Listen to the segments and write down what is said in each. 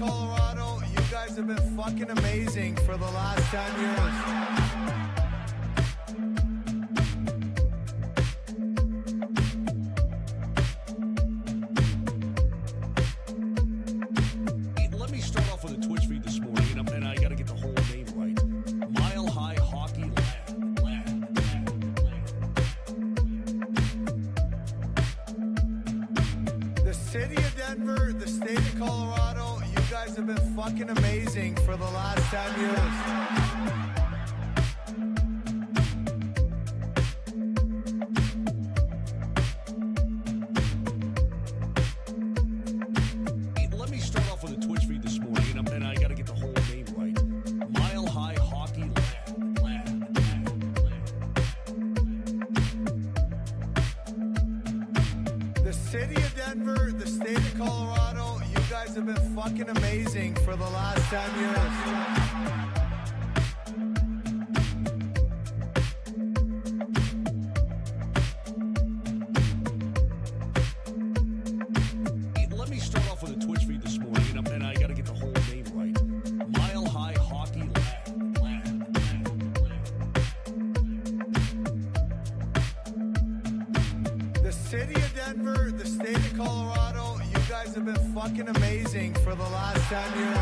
Colorado, you guys have been fucking amazing for the last 10 years. Let me start off with a Twitch feed this morning, and I got to get the whole name right. Mile High Hockey Lab. The city of Denver, the state of Colorado, you guys have been fucking amazing for the last 10 years. Let me start off with a Twitch feed this morning, and I got to get the whole name right. Mile High Hockey Lab. The city of Denver, the state of Colorado, you guys have been fucking amazing for the last 10 years. Let me start off with a Twitch feed this morning, and I got to get the whole name right. Mile High Hockey Lab. The city of Denver, the state of Colorado, you guys have been fucking amazing for the last 10 years.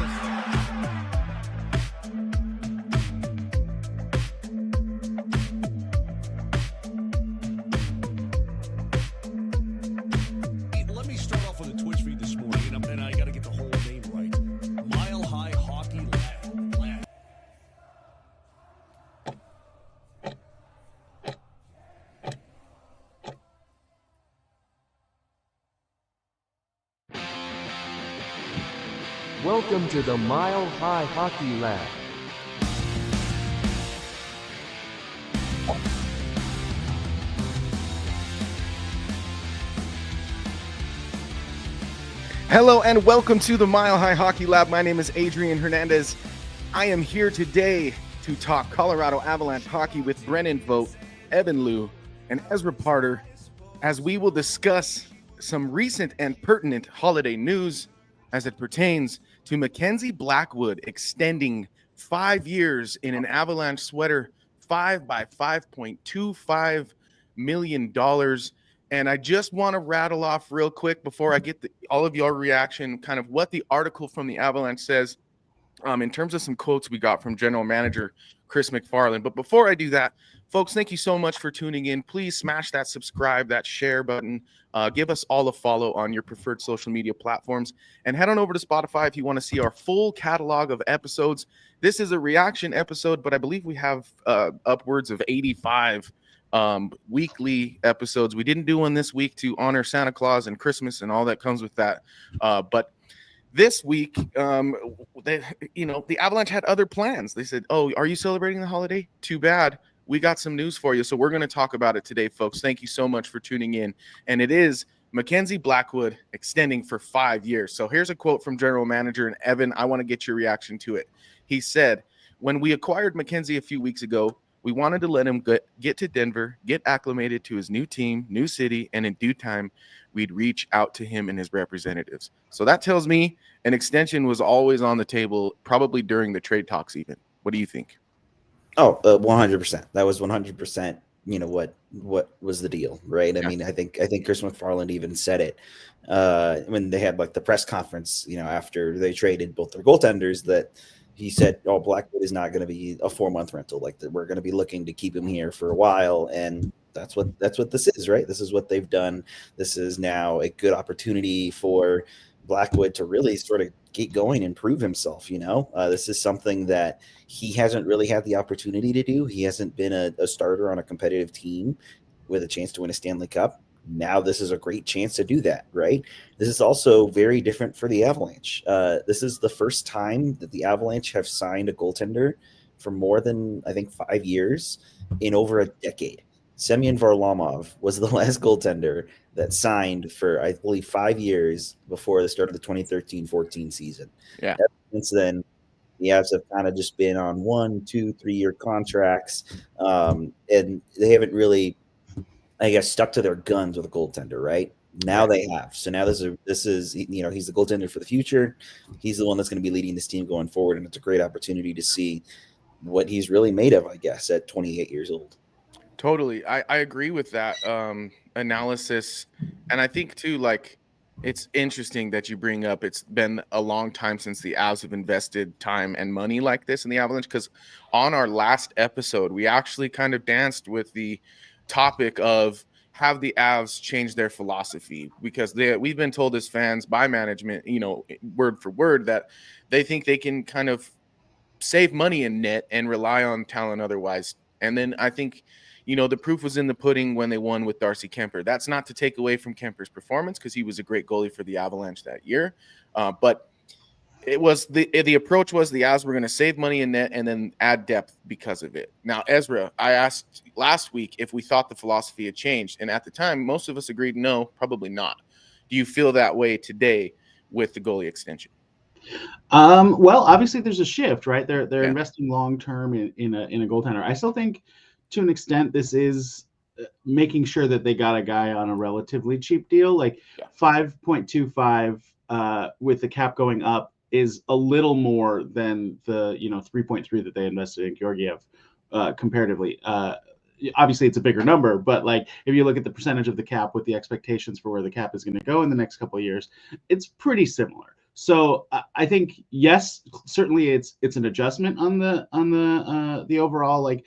Let me start off with a Twitch feed this morning, and I got to get the whole name right. Mile High Hockey Lab. Welcome to the Mile High Hockey Lab. Hello and welcome to the Mile High Hockey Lab. My name is Adrian Hernandez. I am here today to talk Colorado Avalanche hockey with Brennan Vogt, Evan Liu, and Ezra Parter, as we will discuss some recent and pertinent holiday news as it pertains to Mackenzie Blackwood extending 5 years in an Avalanche sweater, 5 by $5.25 million. And I just want to rattle off real quick before I get all of your reaction, kind of what the article from the Avalanche says in terms of some quotes we got from General Manager Chris McFarland. But before I do that, folks, thank you so much for tuning in. Please smash that subscribe, that share button. Give us all a follow on your preferred social media platforms. And head on over to Spotify if you want to see our full catalog of episodes. This is a reaction episode, but I believe we have upwards of 85 weekly episodes. We didn't do one this week to honor Santa Claus and Christmas and all that comes with that. But this week, the Avalanche had other plans. They said, "Oh, are you celebrating the holiday? Too bad. We got some news for you." So we're going to talk about it today, folks. Thank you so much for tuning in. And it is Mackenzie Blackwood extending for 5 years. So here's a quote from General Manager, and Evan, I want to get your reaction to it. He said, "When we acquired Mackenzie a few weeks ago, we wanted to let him get to Denver, get acclimated to his new team, new city, and in due time, we'd reach out to him and his representatives." So that tells me an extension was always on the table, probably during the trade talks even. What do you think? Oh, 100%. That was 100%, what was the deal, right? Yeah. I mean, I think Chris McFarland even said it when they had like the press conference, after they traded both their goaltenders, that he said, "Oh, Blackwood is not going to be a 4-month rental. Like we're going to be looking to keep him here for a while." And that's what this is, right? This is what they've done. This is now a good opportunity for Blackwood to really sort of get going and prove himself. This is something that he hasn't really had the opportunity to do. He hasn't been a starter on a competitive team with a chance to win a Stanley Cup. Now this is a great chance to do that, right? This is also very different for the Avalanche. This is the first time that the Avalanche have signed a goaltender for more than, I think, 5 years in over a decade. Semyon Varlamov was the last goaltender that signed for, I believe, 5 years before the start of the 2013-14 season. Yeah. Ever since then, the Avs have kind of just been on 1, 2, 3-year contracts, and they haven't really, I guess, stuck to their guns with a goaltender, right? Now they have. So now this is he's the goaltender for the future. He's the one that's going to be leading this team going forward, and it's a great opportunity to see what he's really made of, I guess, at 28 years old. Totally. I agree with that analysis. And I think, too, like, it's interesting that you bring up it's been a long time since the Avs have invested time and money like this in the Avalanche, because on our last episode, we actually kind of danced with the topic of have the Avs change their philosophy, because we've been told as fans by management, word for word, that they think they can kind of save money in net and rely on talent otherwise. And then I think, the proof was in the pudding when they won with Darcy Kemper. That's not to take away from Kemper's performance, because he was a great goalie for the Avalanche that year. But it was the approach was the Avs were going to save money in net and then add depth because of it. Now, Ezra, I asked last week if we thought the philosophy had changed. And at the time, most of us agreed, no, probably not. Do you feel that way today with the goalie extension? Well, obviously there's a shift, right? They're investing long term in a goaltender. I still think, to an extent, this is making sure that they got a guy on a relatively cheap deal. Like 5.25 with the cap going up is a little more than the 3.3 that they invested in Georgiev comparatively. Obviously, it's a bigger number, but like if you look at the percentage of the cap with the expectations for where the cap is going to go in the next couple of years, it's pretty similar. So I think, yes, certainly it's an adjustment on the overall like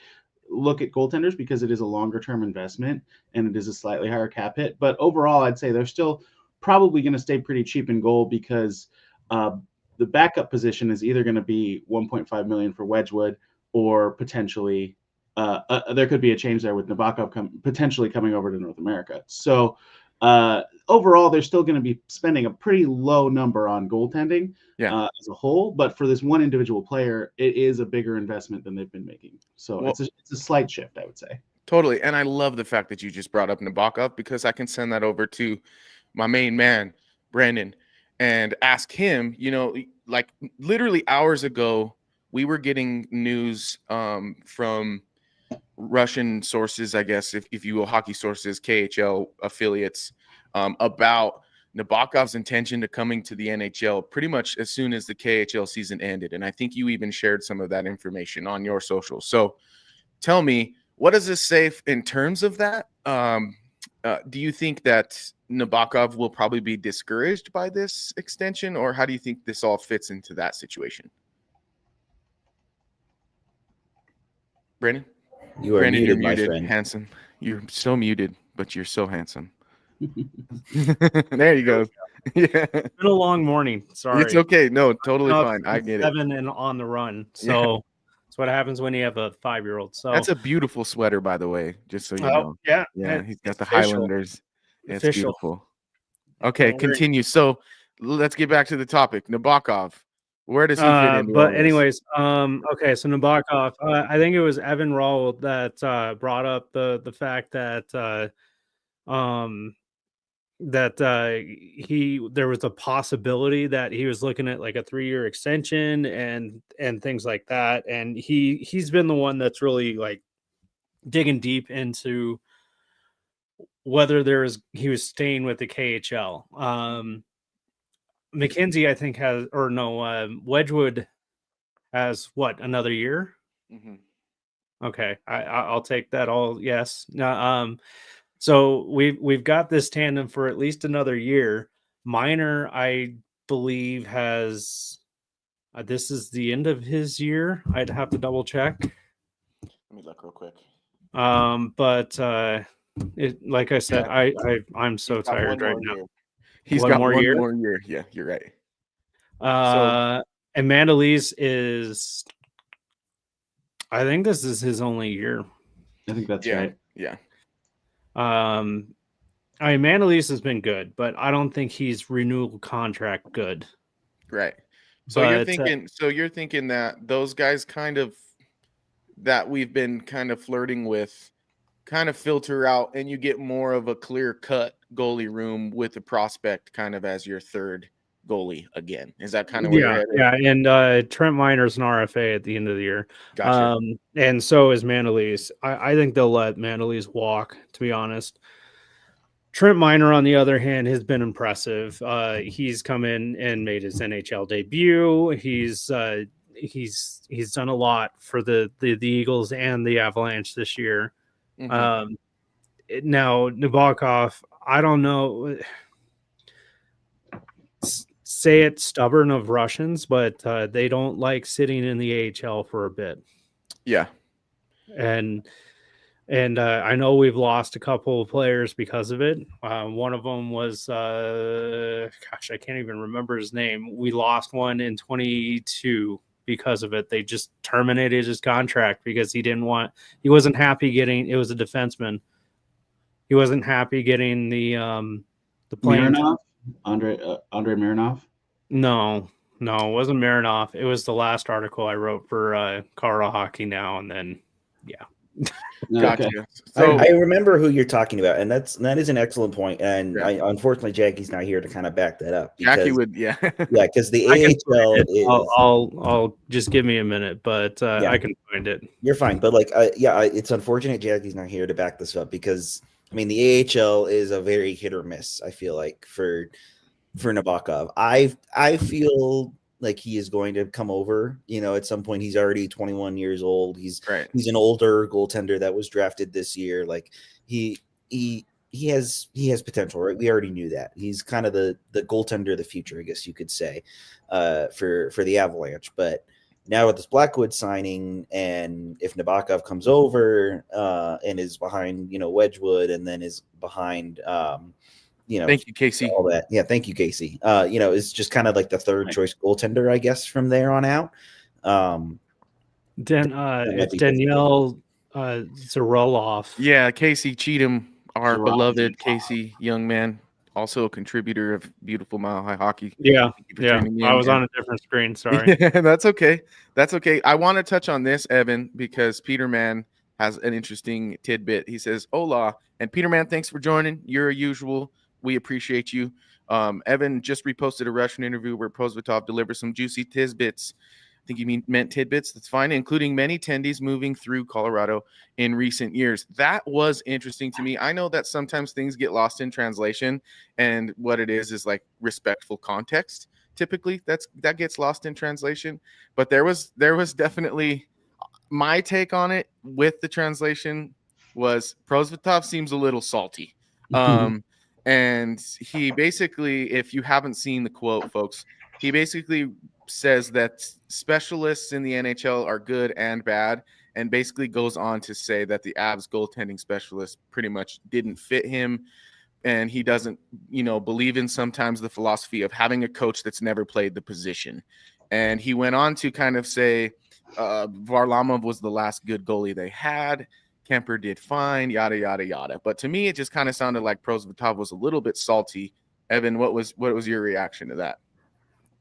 look at goaltenders, because it is a longer term investment and it is a slightly higher cap hit. But overall, I'd say they're still probably going to stay pretty cheap in goal, because the backup position is either going to be 1.5 million for Wedgwood, or potentially there could be a change there with Nabokov potentially coming over to North America. So overall, they're still going to be spending a pretty low number on goaltending as a whole. But for this one individual player, it is a bigger investment than they've been making. So it's a slight shift, I would say. Totally. And I love the fact that you just brought up Nabokov, because I can send that over to my main man, Brandon, and ask him, like literally hours ago, we were getting news from Russian sources, I guess, if you will, hockey sources, KHL affiliates, about Nabokov's intention to coming to the NHL pretty much as soon as the KHL season ended. And I think you even shared some of that information on your socials. So tell me, what does this say in terms of that? Do you think that Nabokov will probably be discouraged by this extension, or how do you think this all fits into that situation? Brandon? Brandon, you're my muted, friend. handsome. You're so muted, but you're so handsome. There you go. Yeah. It's been a long morning. Sorry. It's okay. No, totally fine. I get it. 7 and on the run. So that's what happens when you have a 5-year-old. So that's a beautiful sweater, by the way, just so you know. Yeah. Yeah, he's got the official. Highlanders. Yeah, it's Official. beautiful. Okay, continue. So let's get back to the topic. Nabokov. Where does he fit in? But anyways, okay, so Nabokov, I think it was Evan Rawl that brought up the fact that there was a possibility that he was looking at like a 3-year extension and things like that, and he's been the one that's really like digging deep into whether he was staying with the KHL. Mackenzie, I think, Wedgwood has another year? Mm-hmm. Okay, I'll take that all. Yes. So we've got this tandem for at least another year. Minor, I believe, has this is the end of his year. I'd have to double check. Let me look real quick. But like I said, I'm so tired right now. He's got one more year. Yeah, you're right. And Mandalese is, I think this is his only year. I think that's right. Yeah. Mandalese has been good, but I don't think he's renewal contract good. Right. So you're thinking that those guys that we've been kind of flirting with kind of filter out, and you get more of a clear cut goalie room with a prospect kind of as your third goalie again. Is that kind of where you're at? Yeah. And Trent Miner's an RFA at the end of the year. Gotcha. And so is Mandalese. I think they'll let Mandalese walk, to be honest. Trent Miner, on the other hand, has been impressive. He's come in and made his NHL debut. He's done a lot for the Eagles and the Avalanche this year. Mhm. Now Nabokov, I don't know. Say it's stubborn of Russians, but they don't like sitting in the AHL for a bit. Yeah. And I know we've lost a couple of players because of it. One of them was, gosh, I can't even remember his name. We lost one in 22 because of it. They just terminated his contract because he wasn't happy getting, it was a defenseman. He wasn't happy getting the playing. Mironov, Andre Mironov. No, it wasn't Marinov. It was the last article I wrote for Colorado Hockey Now, and then yeah. Gotcha. Okay. So I remember who you're talking about, and that is an excellent point. And Yeah. Unfortunately, Jackie's not here to kind of back that up. Jackie would, yeah. Yeah, because the I can AHL find it. is. I'll just give me a minute, but I can find it. You're fine, but it's unfortunate Jackie's not here to back this up because I mean the AHL is a very hit or miss. I feel like for Nabokov, I feel like he is going to come over. At some point, he's already 21 years old. He's an older goaltender that was drafted this year. Like he has potential, right? We already knew that. He's kind of the goaltender of the future, I guess you could say, for the Avalanche. But now with this Blackwood signing, and if Nabokov comes over and is behind, Wedgwood, and then is behind, thank you, Casey. All that, yeah, thank you, Casey. It's just kind of like the third choice goaltender, I guess, from there on out. Danielle Zaroloff. Yeah, Casey Cheatham, our beloved Casey young man, also a contributor of Beautiful Mile High Hockey. Yeah. I was on a different screen. Sorry. Yeah, that's okay. I want to touch on this, Evan, because Peterman has an interesting tidbit. He says, "Hola," and Peterman, thanks for joining. You're a usual. We appreciate you. Evan just reposted a Russian interview where Prosvetov delivers some juicy tidbits. I think you meant tidbits. That's fine, including many tendies moving through Colorado in recent years. That was interesting to me. I know that sometimes things get lost in translation, and what it is like respectful context. Typically, that gets lost in translation. But there was definitely my take on it with the translation was Prosvetov seems a little salty. And he basically, if you haven't seen the quote, folks, he basically says that specialists in the NHL are good and bad, and basically goes on to say that the Avs goaltending specialist pretty much didn't fit him, and he doesn't, believe in sometimes the philosophy of having a coach that's never played the position. And he went on to kind of say Varlamov was the last good goalie they had. Kemper did fine, yada, yada, yada. But to me, it just kind of sounded like Prosvetov was a little bit salty. Evan, what was your reaction to that?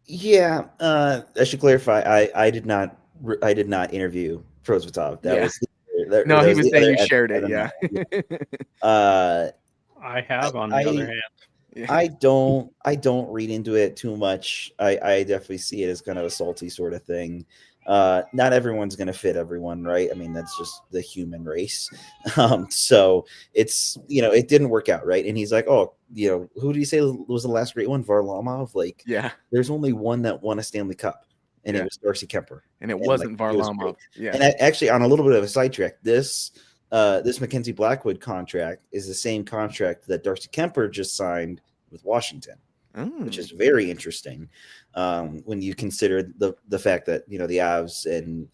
Yeah, I should clarify. I did not interview Prosvetov. He was saying you shared it. Yeah. I have on the other hand. I don't read into it too much. I definitely see it as kind of a salty sort of thing. Not everyone's going to fit everyone, right? I mean, that's just the human race. So it's, it didn't work out, right? And he's like, oh, who do you say was the last great one? Varlamov? Like, yeah, there's only one that won a Stanley Cup, and it was Darcy Kemper. And it wasn't Varlamov. Yeah. And actually, on a little bit of a sidetrack, this Mackenzie Blackwood contract is the same contract that Darcy Kemper just signed with Washington. Which is very interesting when you consider the fact that the Avs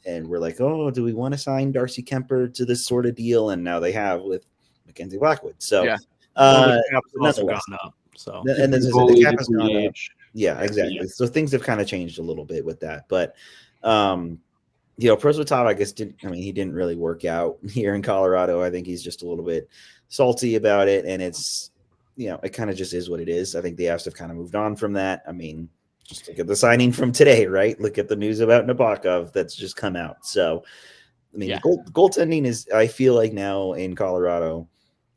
and we're like, oh, do we want to sign Darcy Kemper to this sort of deal? And now they have with Mackenzie Blackwood. So the cap has also gone up. So and then the cap has gone up. Yeah, exactly. Yeah. So things have kind of changed a little bit with that, but Prosvetov, I guess he didn't really work out here in Colorado. I think he's just a little bit salty about it, and it's. It kind of just is what it is. I think the Avs have kind of moved on from that. I mean, just look at the signing from today, right? Look at the news about Nabokov that's just come out. So, I mean, goaltending is, I feel like now in Colorado,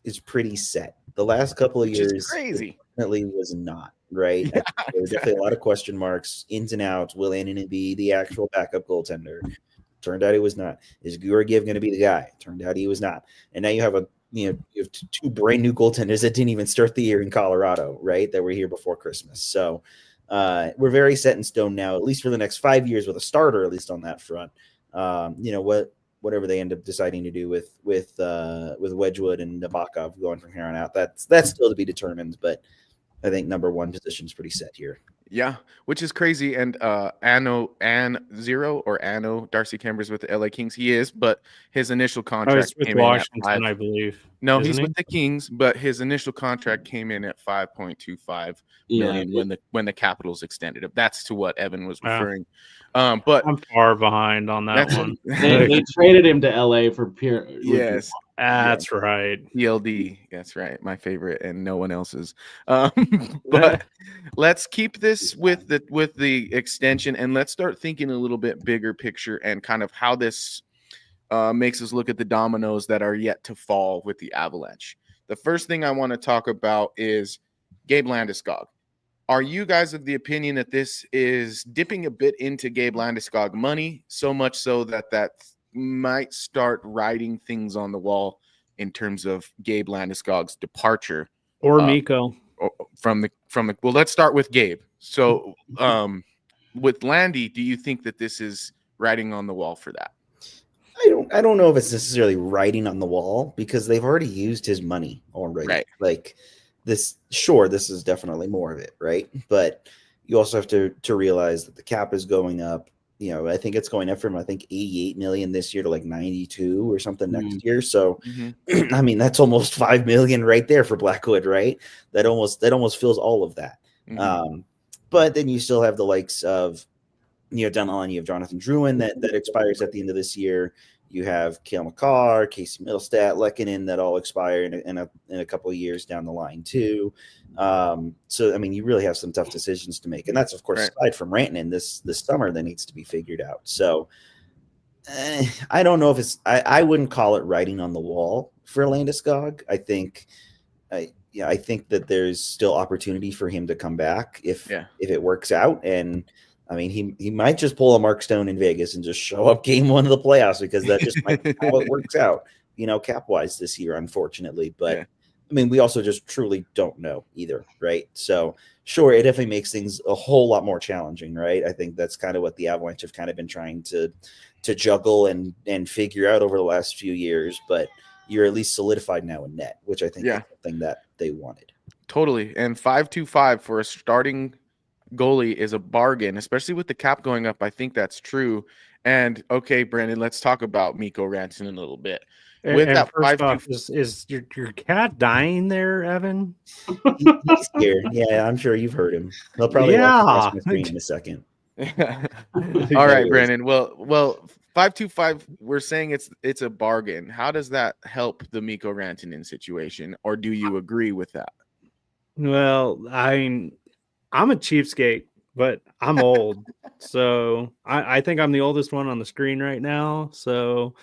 is pretty set. The last couple of years definitely was not, right? Yeah, there were definitely a lot of question marks, ins and outs. Will Annunen be the actual backup goaltender? Turned out he was not. Is Georgiev going to be the guy? Turned out he was not. And now you have a you have two brand new goaltenders that didn't even start the year in Colorado, right? That were here before Christmas. So we're very set in stone now, at least for the next 5 years, with a starter, at least on that front. Whatever they end up deciding to do with Wedgwood and Nabokov going from here on out, that's still to be determined. But I think number one position is pretty set here. Yeah, which is crazy. And Anno Darcy Kember's with the LA Kings. He is, but his initial contract with came Washington, in at I believe. No, isn't he's he? with the Kings, but his initial contract came in at 5.25 million when the Capitals extended it. That's to what Evan was referring. But I'm far behind on that one. They traded him to LA for pure. Yes, that's right. ELD. That's right. My favorite and no one else's. But let's keep this with the extension, and let's start thinking a little bit bigger picture and kind of how this makes us look at the dominoes that are yet to fall with the Avalanche. The first thing I want to talk about is Gabe Landeskog. Are you guys of the opinion that this is dipping a bit into Gabe Landeskog money, so much so that might start writing things on the wall in terms of Gabe Landeskog's departure? Or Mikko. From the well, let's start with Gabe. So with Landy, do you think that this is writing on the wall for that? I don't know if it's necessarily writing on the wall, because they've already used his money already. Right. Like this is definitely more of it, right? But you also have to realize that the cap is going up. I think it's going up from 88 million this year to like 92 or something next year. So I mean, that's almost 5 million right there for Blackwood, right? That almost fills all of that. But then you still have the likes of down the line, you have Jonathan Drouin that expires at the end of this year. You have Cale Makar, Casey Middlestat, Lehkonen that all expire in a couple of years down the line too. So I mean, you really have some tough decisions to make, and that's of course aside from Rantanen this summer that needs to be figured out. So I don't know if it's I wouldn't call it writing on the wall for Landeskog. I think that there's still opportunity for him to come back if it works out. And I mean, he might just pull a Mark Stone in Vegas and just show up game one of the playoffs, because that just might be how it works out, cap wise this year, unfortunately. But I mean, we also just truly don't know either, right? So sure, it definitely makes things a whole lot more challenging, right? I think that's kind of what the Avalanche have kind of been trying to juggle and figure out over the last few years. But you're at least solidified now in net, which I think is something that they wanted. Totally. And 5.25 for a starting goalie is a bargain, especially with the cap going up. I think that's true. And okay, Brandon, let's talk about Mikko Rantanen a little bit. With that first off, is your cat dying there, Evan? He's here. Yeah, I'm sure you've heard him. He'll probably walk the screen in a second. All right, Brandon. Well, 5.25. We're saying it's a bargain. How does that help the Mikko Rantanen situation, or do you agree with that? Well, I'm a cheapskate, but I'm old. So I think I'm the oldest one on the screen right now. So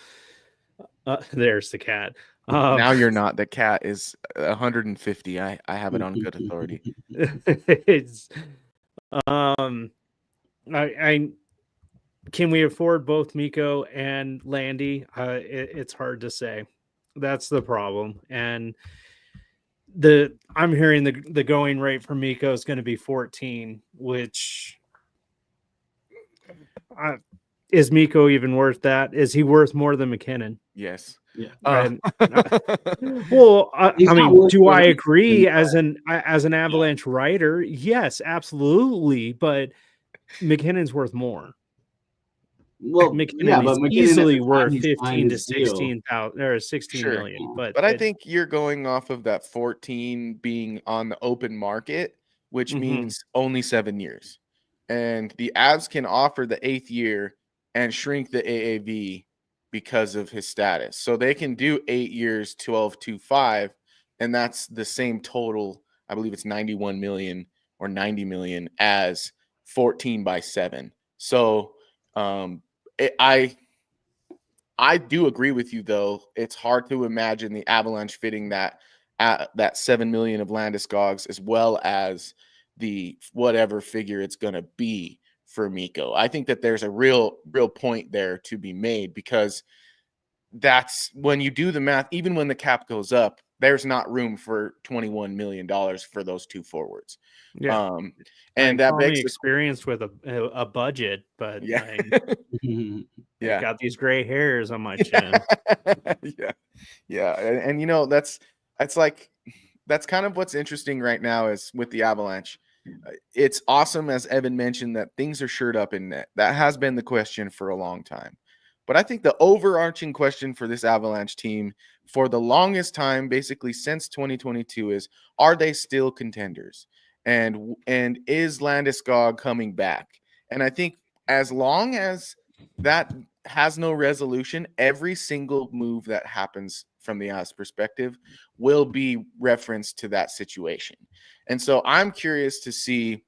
there's the cat. Now you're not. The cat is 150. I have it on good authority. It's I can we afford both Mikko and Landy? It's hard to say. That's the problem. And I'm hearing the going rate for Mikko is going to be 14, which is Mikko even worth that? Is he worth more than McKinnon? Yes. Yeah. Well, I mean, do I agree as an Avalanche writer? Yes, absolutely. But McKinnon's worth more. Well, McKinnon is McKinnon easily worth 15 to his deal. 16,000 or 16 million. But I think you're going off of that 14 being on the open market, which means only 7 years. And the Avs can offer the 8th year and shrink the AAV because of his status. So they can do 8 years, 12.25, and that's the same total. I believe it's 91 million or 90 million as 14 by 7. So I do agree with you, though. It's hard to imagine the Avalanche fitting that 7 million of Landeskog's as well as the whatever figure it's going to be for Mikko. I think that there's a real point there to be made, because that's when you do the math, even when the cap goes up, there's not room for $21 million for those two forwards. Yeah. And that call me begs the experienced with a budget, but yeah. like, I got these gray hairs on my chin. Yeah. And you know, that's kind of what's interesting right now is with the Avalanche. It's awesome, as Evan mentioned, that things are shored up in net. That has been the question for a long time. But I think the overarching question for this Avalanche team for the longest time, basically since 2022, is, are they still contenders? And is Landeskog coming back? And I think as long as that has no resolution, every single move that happens from the Avs perspective will be referenced to that situation. And so I'm curious to see,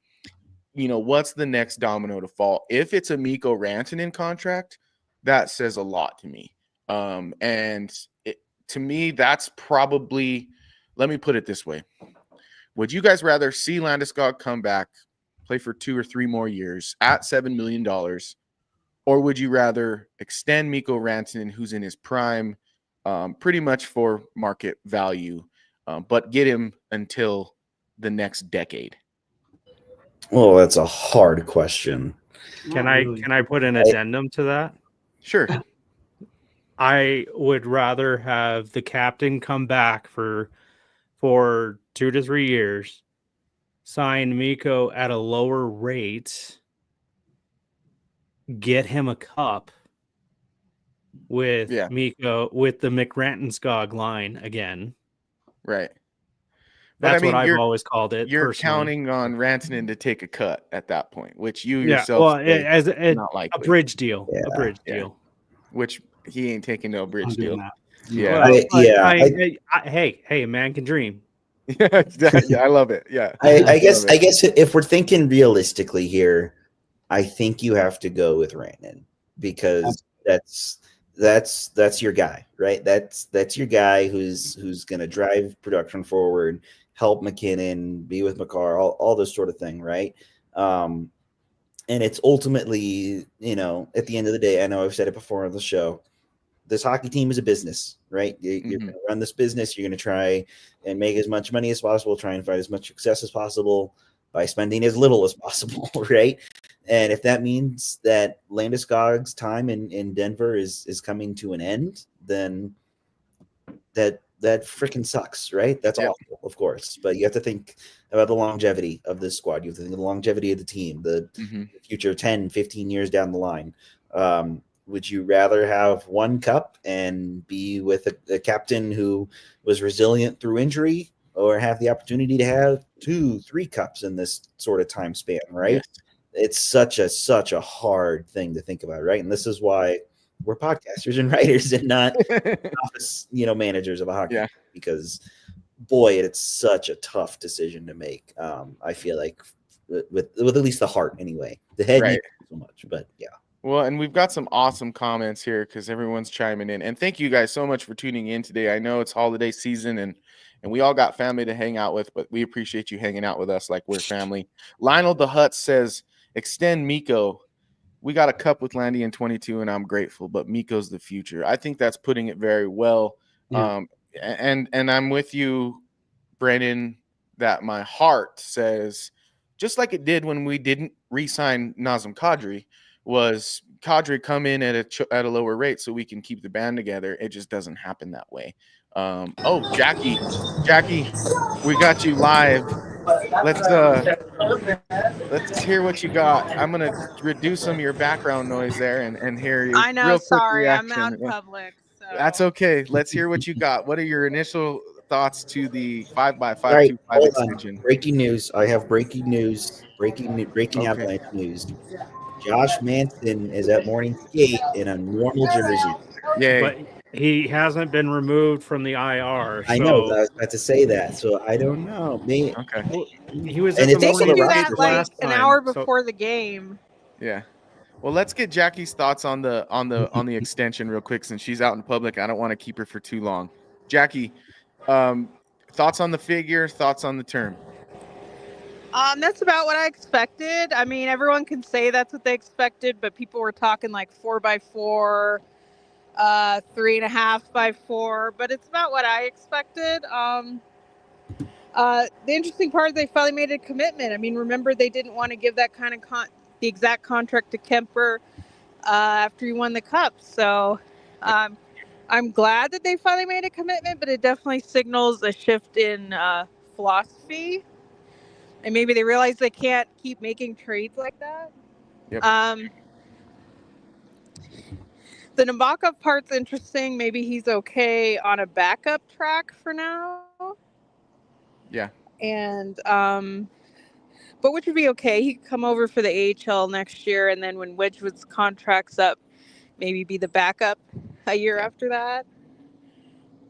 you know, what's the next domino to fall. If it's a Mikko Rantanen contract, that says a lot to me. To me, that's probably, let me put it this way. Would you guys rather see Landeskog come back, play for 2 or 3 more years at $7 million, or would you rather extend Mikko Rantanen, who's in his prime, pretty much for market value, but get him until the next decade? Well, that's a hard question. Can I put an addendum to that? Sure. I would rather have the captain come back for 2 to 3 years, sign Mikko at a lower rate, get him a cup with Mikko, with the McRantonskog line again. Right. That's what I've always called it. You're personally. counting on Rantanen to take a cut at that point, which you yourself as not likely. a bridge deal. Yeah. A bridge deal. Which he ain't taking no bridge deal. That. Yeah. Hey, a man can dream. Yeah, I love it. Yeah. I guess if we're thinking realistically here, I think you have to go with Rantanen because that's your guy, right? That's your guy who's going to drive production forward, help McKinnon, be with Makar, all this sort of thing, right? And it's ultimately, you know, at the end of the day, I know I've said it before on the show, this hockey team is a business, right? You're going to run this business. You're going to try and make as much money as possible, try and find as much success as possible by spending as little as possible, right? And if that means that Landeskog's time in Denver is coming to an end, then that freaking sucks, right? That's awful, of course. But you have to think about the longevity of this squad. You have to think of the longevity of the team, the future 10, 15 years down the line. Would you rather have one cup and be with a captain who was resilient through injury, or have the opportunity to have 2, 3 cups in this sort of time span, right? Yes. It's such a hard thing to think about, right? And this is why we're podcasters and writers and not office, managers of a hockey team, because boy, it's such a tough decision to make. I feel like with at least the heart anyway. The head right. so much, but yeah. Well, and we've got some awesome comments here because everyone's chiming in. And thank you guys so much for tuning in today. I know it's holiday season and we all got family to hang out with, but we appreciate you hanging out with us like we're family. Lionel the Hut says, extend Mikko. We got a cup with Landy in 22, and I'm grateful, but Mikko's the future. I think that's putting it very well. Yeah. And I'm with you, Brennan, that my heart says, just like it did when we didn't re-sign Nazem Kadri, was Kadri come in at a lower rate so we can keep the band together. It just doesn't happen that way. Jackie, we got you live. Let's hear what you got. I'm gonna reduce some of your background noise there and hear you. I know. Sorry, I'm out in public. So. That's okay. Let's hear what you got. What are your initial thoughts to the 5x5 right, 2-5 extension? Breaking news. I have breaking news. Breaking Avalanche news. Josh Manson is at morning skate in a normal jersey. Yay. But he hasn't been removed from the IR. I know. I was about to say that. So I don't know. Okay. Well, he was. And at the they morning can do skate that like last an time, hour before the game. Yeah. Well, let's get Jackie's thoughts on the extension real quick since she's out in public. I don't want to keep her for too long. Jackie, thoughts on the figure, thoughts on the term? That's about what I expected. I mean, everyone can say that's what they expected, but people were talking like 4x4, 3.5 by 4, but it's about what I expected. The interesting part is they finally made a commitment. I mean, remember they didn't want to give that kind of the exact contract to Kemper after he won the cup. So I'm glad that they finally made a commitment, but it definitely signals a shift in philosophy. And maybe they realize they can't keep making trades like that. Yep. The Nabokov part's interesting. Maybe he's okay on a backup track for now. Yeah. And but which would be okay. He could come over for the AHL next year, and then when Wedgwood's contract's up, maybe be the backup a year after that.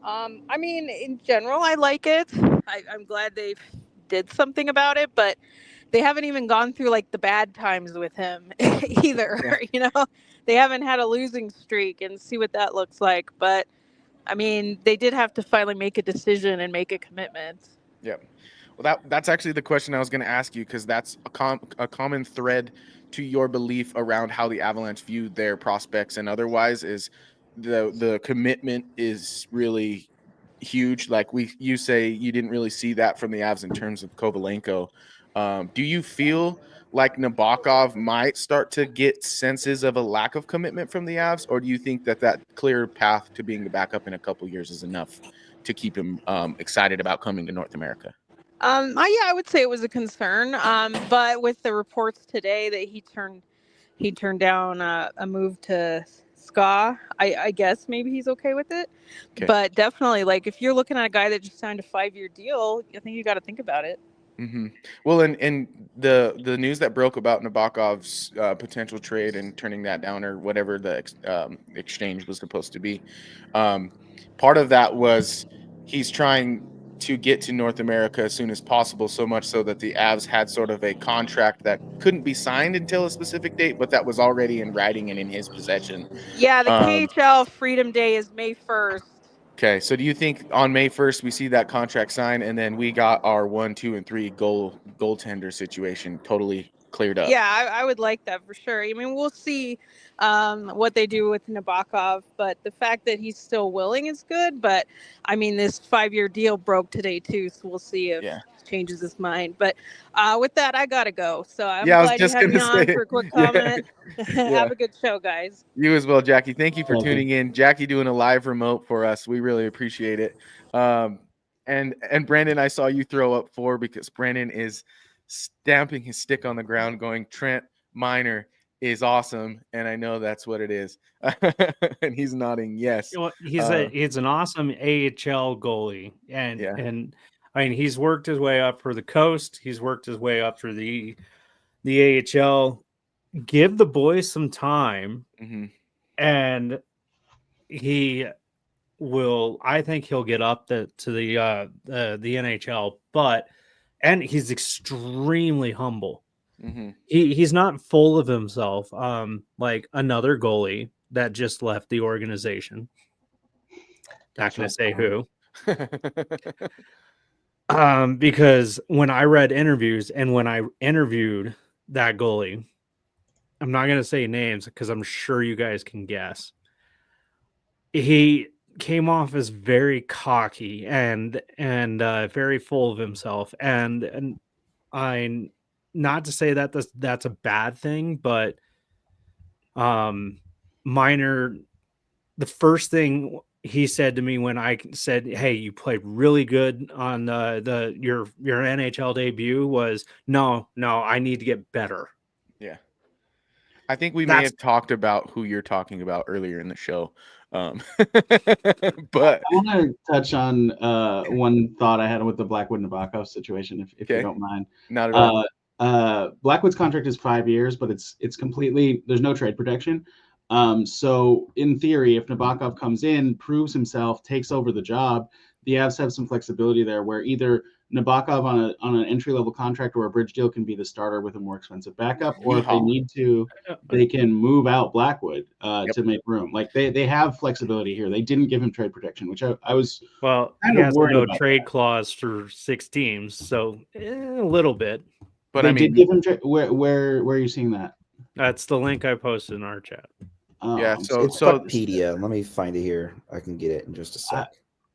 I mean, in general, I like it. I'm glad they did something about it, but they haven't even gone through like the bad times with him either. Yeah. You know, they haven't had a losing streak and see what that looks like. But I mean, they did have to finally make a decision and make a commitment. Yep. Well, that's actually the question I was going to ask you, because that's a common thread to your belief around how the Avalanche view their prospects and otherwise is the commitment is really huge. Like you say, you didn't really see that from the Avs in terms of Kovalenko. Do you feel like Nabokov might start to get senses of a lack of commitment from the Avs, or do you think that clear path to being the backup in a couple years is enough to keep him excited about coming to North America? I would say it was a concern. But with the reports today that he turned down a move to SKA, I guess maybe he's okay with it. Okay. But definitely, like if you're looking at a guy that just signed a 5-year deal, I think you got to think about it. Mm-hmm. Well, and the news that broke about Nabokov's potential trade and turning that down, or whatever the exchange was supposed to be, part of that was he's trying to get to North America as soon as possible, so much so that the Avs had sort of a contract that couldn't be signed until a specific date, but that was already in writing and in his possession. Yeah, the KHL Freedom Day is May 1st. Okay, so do you think on May 1st we see that contract signed, and then we got our 1, 2, and 3 goaltender situation totally cleared up? Yeah, I would like that for sure. I mean, we'll see what they do with Nabokov, but the fact that he's still willing is good. But I mean, this 5-year deal broke today too, so we'll see if he changes his mind. But with that, I gotta go. So I'm glad you had me on for a quick comment. Have a good show, guys. You as well, Jackie. Thank you for tuning in. Jackie doing a live remote for us. We really appreciate it. And Brandon, I saw you throw up 4 because Brandon is stamping his stick on the ground going, Trent Miner is awesome, and I know that's what it is. And he's nodding yes. Well, he's an awesome AHL goalie, and I mean he's worked his way up for the coast. He's worked his way up through the AHL. Give the boys some time, and he will. I think he'll get up to the NHL, and he's extremely humble. He's not full of himself, like another goalie that just left the organization. Not going to say who. Because when I read interviews and when I interviewed that goalie, I'm not going to say names because I'm sure you guys can guess. He came off as very cocky and very full of himself, and I, not to say that that's a bad thing, but Miner, the first thing he said to me when I said, "Hey, you played really good on your NHL debut," was no, I need to get better. Yeah. I think we may have talked about who you're talking about earlier in the show. But I want to touch on one thought I had with the Blackwood Nabokov situation, if you don't mind. Not at all. Blackwood's contract is 5 years, but it's completely, there's no trade protection. So in theory, if Nabokov comes in, proves himself, takes over the job, the Avs have some flexibility there where either Nabokov on an entry-level contract or a bridge deal can be the starter with a more expensive backup, or if they need to, they can move out Blackwood to make room. Like they have flexibility here. They didn't give him trade protection, which I was kind of worried about. Trade clause for 6 teams, so a little bit. But they did give him where are you seeing that? That's the link I posted in our chat. Yeah, so It's Puckpedia. Let me find it here. I can get it in just a sec.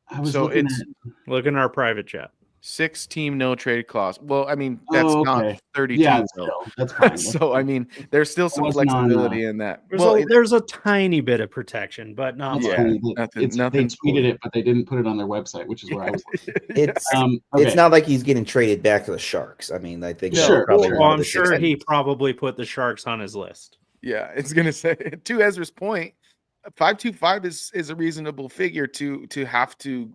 I was so looking it's at. Look in our private chat. 6-team no trade clause. Well, I mean, that's Oh, not okay. 32 Yeah, though. still, that's fine. That's So I fine. mean, there's still some wasn't on, flexibility in that. There's, Well, there's a tiny bit of protection, but not That's much. funny. They nothing tweeted it, but they didn't put it on their website, which is where I was looking. It's Okay. it's not like he's getting traded back to the Sharks. I mean, I think No. that's Sure, probably sure. one Well, of I'm the sure 6 he teams. probably put the Sharks on his list. Yeah, it's gonna say to Ezra's point, 525 is a reasonable figure to have to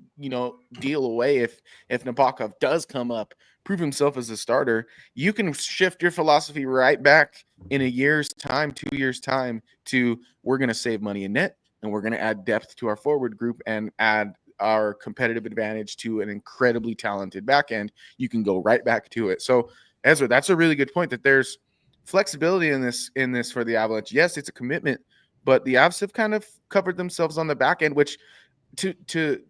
deal away if Nabokov does come up, prove himself as a starter. You can shift your philosophy right back in a year's time, 2 years time to we're gonna save money in net and we're gonna add depth to our forward group and add our competitive advantage to an incredibly talented back end. You can go right back to it. So Ezra, that's a really good point that there's flexibility in this for the Avalanche. Yes, it's a commitment, but the Avs have kind of covered themselves on the back end, which to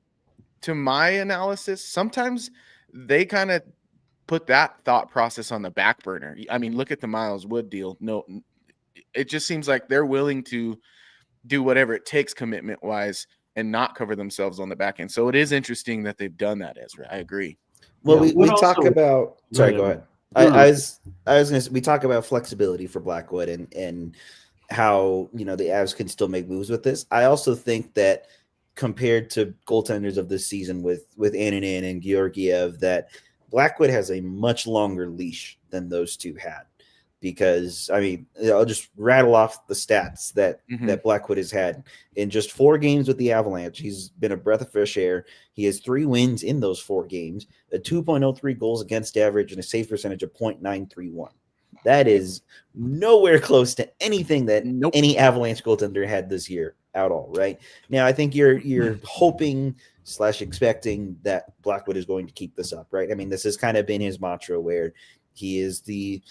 my analysis, sometimes they kind of put that thought process on the back burner. I mean, look at the Miles Wood deal. No, it just seems like they're willing to do whatever it takes commitment wise and not cover themselves on the back end. So it is interesting that they've done that, Ezra. I agree. Well, Yeah, we talk about. Sorry, go ahead. I was gonna. We talk about flexibility for Blackwood and how the Avs can still make moves with this. I also think that compared to goaltenders of this season with Annunen and Georgiev, that Blackwood has a much longer leash than those two had. Because I mean, I'll just rattle off the stats that Blackwood has had in just 4 games with the Avalanche. He's been a breath of fresh air. He has 3 wins in those 4 games, a 2.03 goals against average, and a save percentage of .931. That is nowhere close to anything that any Avalanche goaltender had this year at all. Right now, I think you're hoping / expecting that Blackwood is going to keep this up. Right. I mean, this has kind of been his mantra where he is the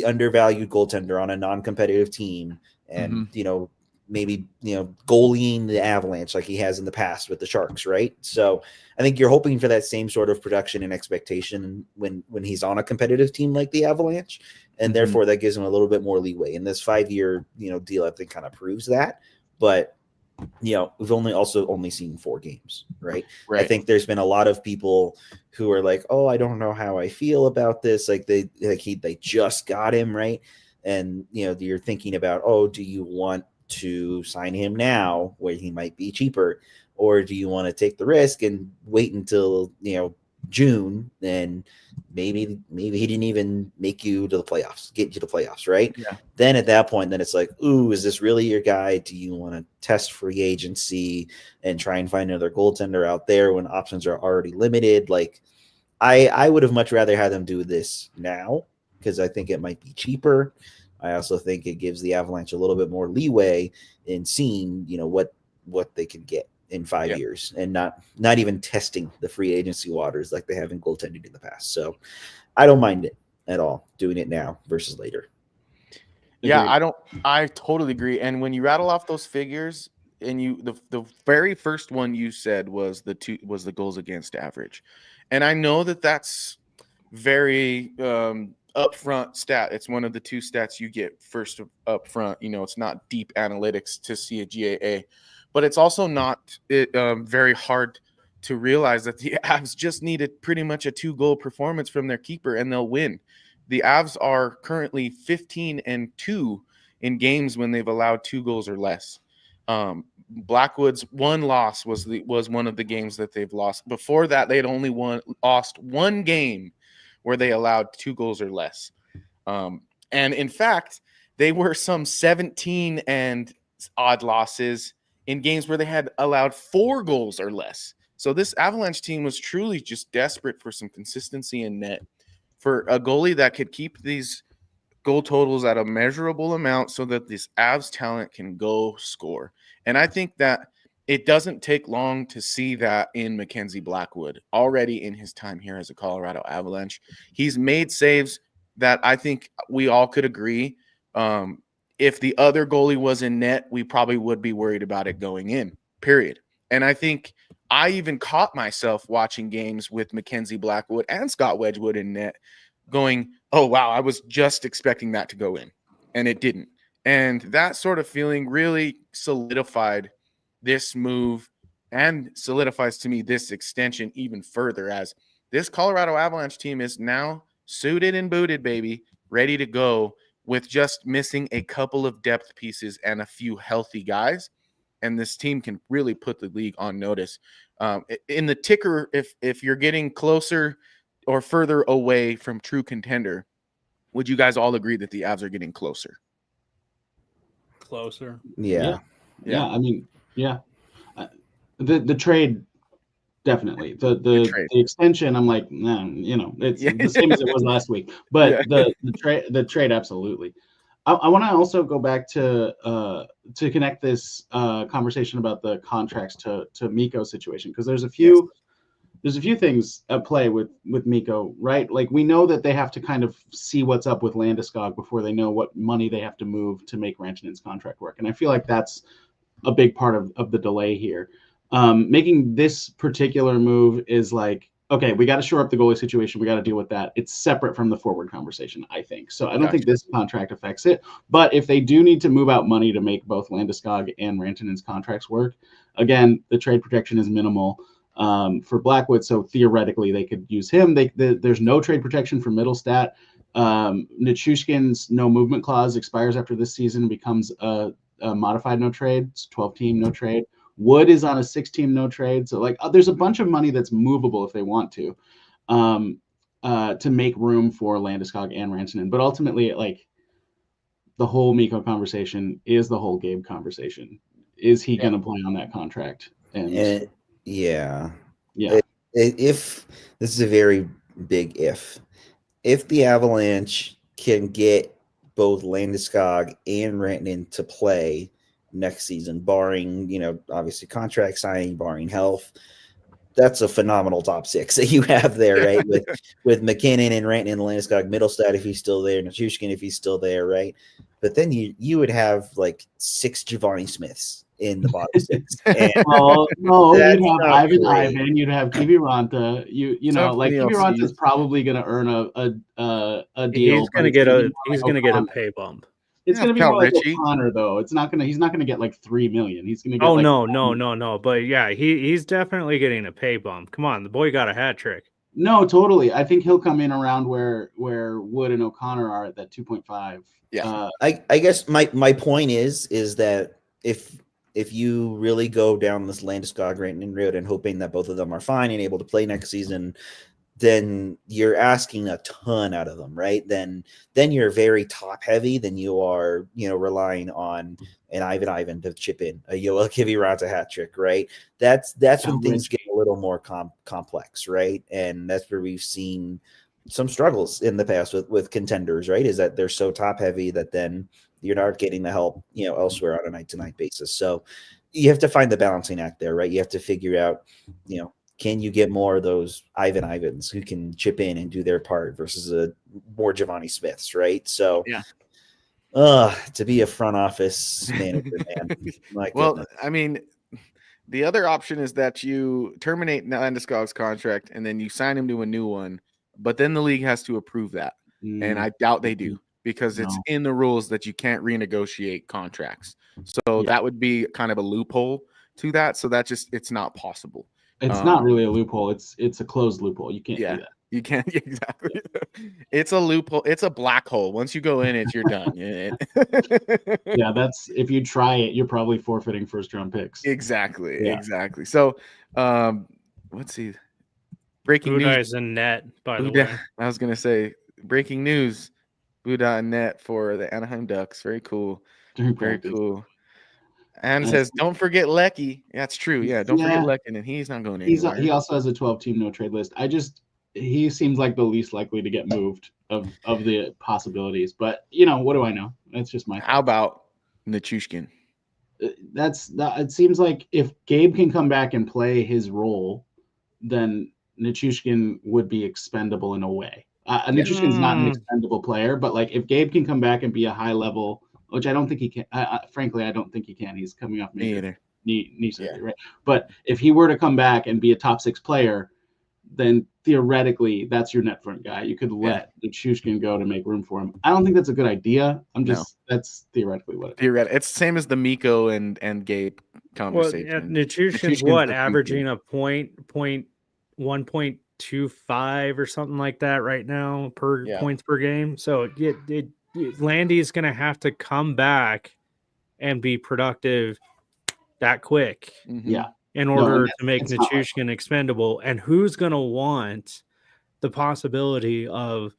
undervalued goaltender on a non-competitive team, and maybe goalieing the Avalanche like he has in the past with the Sharks, right? So I think you're hoping for that same sort of production and expectation when he's on a competitive team like the Avalanche, and therefore that gives him a little bit more leeway. And this 5-year deal I think kind of proves that, but we've only seen 4 games, right? I think there's been a lot of people who are like, oh, I don't know how I feel about this. Like they just got him, right? And you're thinking about, oh, do you want to sign him now where he might be cheaper, or do you want to take the risk and wait until June and maybe he didn't even make you to the playoffs, get you to the playoffs, right? Yeah. Then at that point, then it's like, ooh, is this really your guy? Do you want to test free agency and try and find another goaltender out there when options are already limited? Like, I would have much rather had them do this now because I think it might be cheaper. I also think it gives the Avalanche a little bit more leeway in seeing, what they can get in 5 years and not even testing the free agency waters like they have in goaltending in the past. So I don't mind it at all doing it now versus later. Yeah, I totally agree. And when you rattle off those figures and the very first one you said was the goals against average. And I know that's very upfront stat. It's one of the 2 stats you get first up front. It's not deep analytics to see a GAA. But it's also not very hard to realize that the Avs just needed pretty much a 2-goal performance from their keeper, and they'll win. The Avs are currently 15-2 in games when they've allowed 2 goals or less. Blackwood's one loss was one of the games that they've lost. Before that, they had only lost 1 game where they allowed 2 goals or less. And in fact, they were some 17 and odd losses in games where they had allowed 4 goals or less. So this Avalanche team was truly just desperate for some consistency in net, for a goalie that could keep these goal totals at a measurable amount so that this Avs talent can go score. And I think that it doesn't take long to see that in Mackenzie Blackwood already in his time here as a Colorado Avalanche. He's made saves that I think we all could agree if the other goalie was in net, we probably would be worried about it going in, period. And I think I even caught myself watching games with Mackenzie Blackwood and Scott Wedgwood in net going, oh, wow, I was just expecting that to go in. And it didn't. And that sort of feeling really solidified this move and solidifies to me this extension even further, as this Colorado Avalanche team is now suited and booted, baby, ready to go, with just missing a couple of depth pieces and a few healthy guys. And this team can really put the league on notice. In the ticker, if you're getting closer or further away from true contender, would you guys all agree that the Avs are getting closer? Closer. Yeah. I mean, yeah. The trade, definitely. The extension, I'm like, nah, it's the same as it was last week. But the trade, absolutely. I want to also go back to connect this conversation about the contracts to Mikko's situation, because there's a few things at play with Mikko, right? Like, we know that they have to kind of see what's up with Landeskog before they know what money they have to move to make Rantanen's contract work, and I feel like that's a big part of the delay here. Making this particular move is like, okay, we got to shore up the goalie situation. We got to deal with that. It's separate from the forward conversation, I think. So I don't think this contract affects it. But if they do need to move out money to make both Landeskog and Rantanen's contracts work, again, the trade protection is minimal for Blackwood. So theoretically, they could use him. There's no trade protection for Middlestat. Nichushkin's no movement clause expires after this season and becomes a modified no trade. It's 12-team no trade. Wood is on a 6-team no trade. So like, there's a bunch of money that's movable if they want to make room for Landeskog and Rantanen. But ultimately, like, the whole Mikko conversation is the whole Gabe conversation. Is he going to play on that contract? And yeah. If this is a very big if the Avalanche can get both Landeskog and Rantanen to play next season, barring, obviously contract signing, barring health, that's a phenomenal top six that you have there, right? with McKinnon and Rantanen and Landeskog, Middlestat if he's still there, Nichushkin if he's still there, right? But then you would have like 6 Giovanni Smiths in the bottom 6. And you'd have Ivan, you'd have Kiviranta. Kiviranta's probably going to earn a deal. He's going to get a pay bump. It's going to be more like O'Connor, though. He's not going to get like $3 million. He's going to get no. But yeah, he's definitely getting a pay bump. Come on, the boy got a hat trick. No, totally. I think he'll come in around where Wood and O'Connor are at that 2.5. Yeah. I guess my point is that if you really go down this Landeskog Rantanen route and hoping that both of them are fine and able to play next season, then you're asking a ton out of them, right? Then you're very top heavy. Then you are, relying on an Ivan to chip in, a Yoel Kiviranta hat trick, right? That's when things get a little more complex, right? And that's where we've seen some struggles in the past with contenders, right? Is that they're so top heavy that then you're not getting the help, elsewhere on a night-to-night basis. So you have to find the balancing act there, right? You have to figure out, can you get more of those Ivans who can chip in and do their part versus a more Giovanni Smiths, right? So, to be a front office manager, man. Well, I mean, the other option is that you terminate Landeskog's contract and then you sign him to a new one, but then the league has to approve that, and I doubt they do, because it's in the rules that you can't renegotiate contracts. So that would be kind of a loophole to that. So it's not possible. It's not really a loophole. It's a closed loophole. You can't do that. You can't, exactly. It's a loophole. It's a black hole. Once you go in it, you're done. Yeah, that's, if you try it, you're probably forfeiting first-round picks. Exactly. So, let's see. Breaking Buddha news. is in net, by the way. I was going to say, breaking news. Buddha in net for the Anaheim Ducks. Very cool. Very cool. And says, don't forget Lecky. That's true. Yeah, don't forget Lecky, and he's not going anywhere. He also has a 12-team no-trade list. He seems like the least likely to get moved of the possibilities. But, what do I know? That's just my thought. How about Nichushkin? It seems like if Gabe can come back and play his role, then Nichushkin would be expendable in a way. Nichushkin's not an expendable player, but like if Gabe can come back and be a high level, which I don't think he can. Frankly, I don't think he can. He's coming off knee surgery, right? But if he were to come back and be a top 6 player, then theoretically that's your net front guy. You could let Nichushkin go to make room for him. I don't think that's a good idea. That's theoretically what it is. It's the same as the Miko and Gabe conversation. Well, Nichushkin's the averaging a point 1.25 or something like that right now per points per game. So Landy is going to have to come back and be productive that quick. Yeah. In order to make Nichushkin expendable. And who's going to want the possibility of,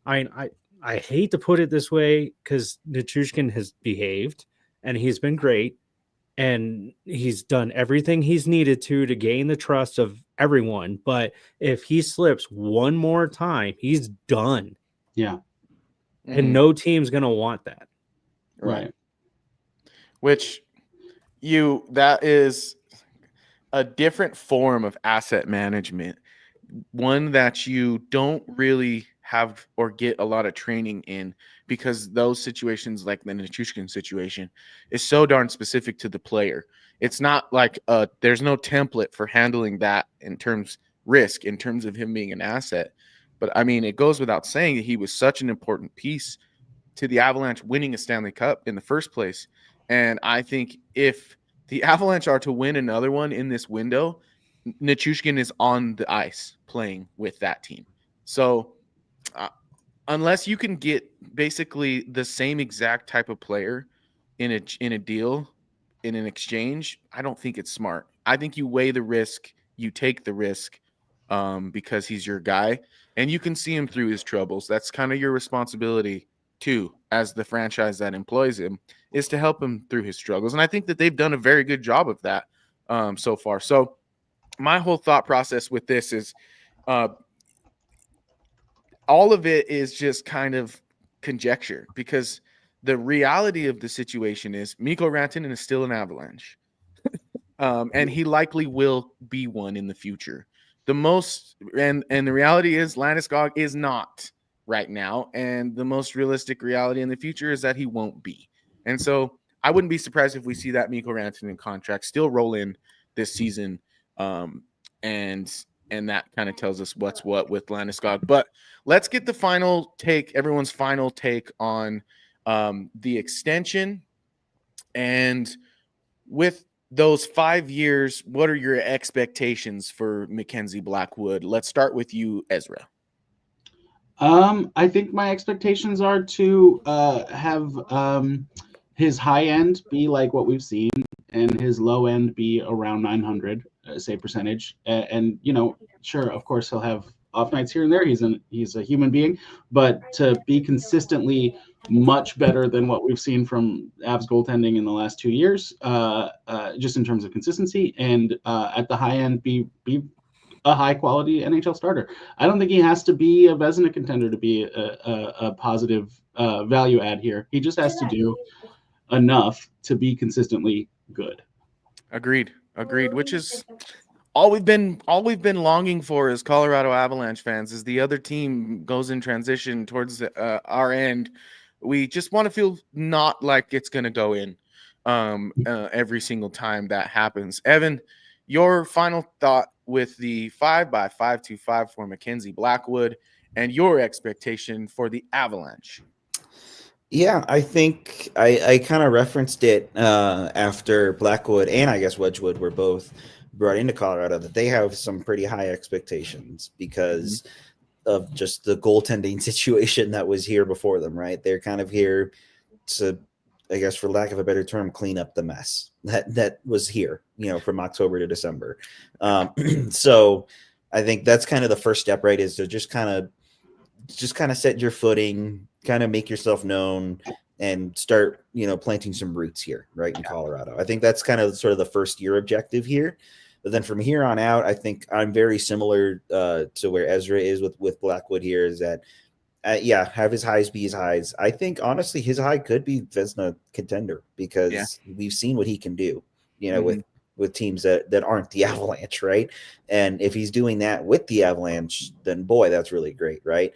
I hate to put it this way because Nichushkin has behaved and he's been great and he's done everything he's needed to gain the trust of everyone. But if he slips one more time, he's done. Yeah. And no team's going to want that. Right. Which that is a different form of asset management, one that you don't really have or get a lot of training in, because those situations like the Nichushkin situation is so darn specific to the player. It's not like there's no template for handling that in terms of him being an asset. But I mean, it goes without saying that he was such an important piece to the Avalanche winning a Stanley Cup in the first place. And I think if the Avalanche are to win another one in this window, Nichushkin is on the ice playing with that team. So unless you can get basically the same exact type of player in a deal, in an exchange, I don't think it's smart. I think you weigh the risk, you take the risk because he's your guy, and you can see him through his troubles. That's kind of your responsibility too, as the franchise that employs him, is to help him through his struggles. And I think that they've done a very good job of that so far. So my whole thought process with this is all of it is just kind of conjecture, because the reality of the situation is Mikko Rantanen is still an Avalanche. And he likely will be one in the future. The reality is Landeskog is not right now, and the most realistic reality in the future is that he won't be. And so I wouldn't be surprised if we see that Mikko Rantanen contract still roll in this season, and that kind of tells us what's what with Landeskog. But let's get the final take, everyone's final take on the extension, and with those 5 years, what are your expectations for Mackenzie Blackwood? Let's start with you, Ezra. I think my expectations are to have his high end be like what we've seen, and his low end be around 900 save percentage. And sure, of course, he'll have off nights here and there. He's a human being, but to be consistently much better than what we've seen from Avs goaltending in the last 2 years, just in terms of consistency, and at the high end be a high quality NHL starter. I don't think he has to be a Vezina contender to be a positive value add here. He just has to do enough to be consistently good. Agreed. Which is all we've been longing for as Colorado Avalanche fans. As the other team goes in transition towards our end, we just want to feel not like it's going to go in every single time that happens. Evan, your final thought with the 5x525 for Mackenzie Blackwood and your expectation for the Avalanche. Yeah, I think I kind of referenced it after Blackwood and I guess Wedgwood were both brought into Colorado, that they have some pretty high expectations because of just the goaltending situation that was here before them, right? They're kind of here to, I guess, for lack of a better term, clean up the mess that was here, from October to December. So I think that's kind of the first step, right? Is to just kind of set your footing, kind of make yourself known, and start, planting some roots here, right, in Colorado. I think that's kind of sort of the first year objective here. But then from here on out, I think I'm very similar to where Ezra is with Blackwood here, is that, have his highs be his highs. I think, honestly, his high could be Vezina contender, because we've seen what he can do, with teams that aren't the Avalanche, right? And if he's doing that with the Avalanche, then boy, that's really great, right?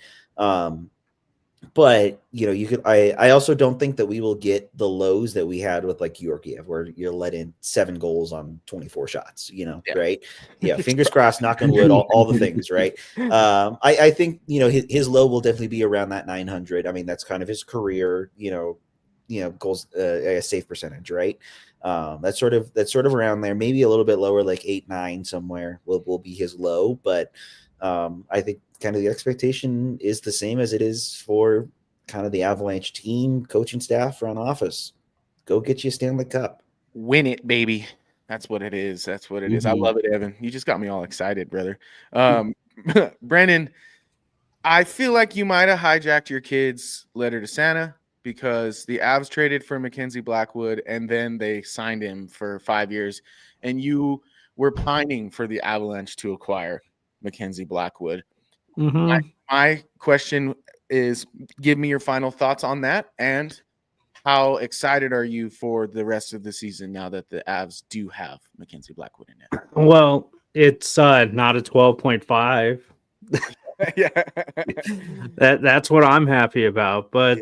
But you could. I also don't think that we will get the lows that we had with like Georgiev, where you're let in 7 goals on 24 shots. Yeah. Right? Yeah. Fingers crossed, knock on wood, all the things. Right? I think his low will definitely be around that 900. I mean, that's kind of his career. Goals, save percentage. Right? That's sort of around there. Maybe a little bit lower, like 8-9 somewhere will be his low, but. I think kind of the expectation is the same as it is for kind of the Avalanche team, coaching staff, front office. Go get you a Stanley Cup. Win it, baby. That's what it is. That's what it is. I love it, Evan. You just got me all excited, brother. Brennan, I feel like you might have hijacked your kid's letter to Santa because the Avs traded for Mackenzie Blackwood and then they signed him for 5 years, and you were pining for the Avalanche to acquire Mackenzie Blackwood. My question is, give me your final thoughts on that, and how excited are you for the rest of the season now that the Avs do have Mackenzie Blackwood in it? Well, it's not a 12.5. Yeah. That's what I'm happy about. But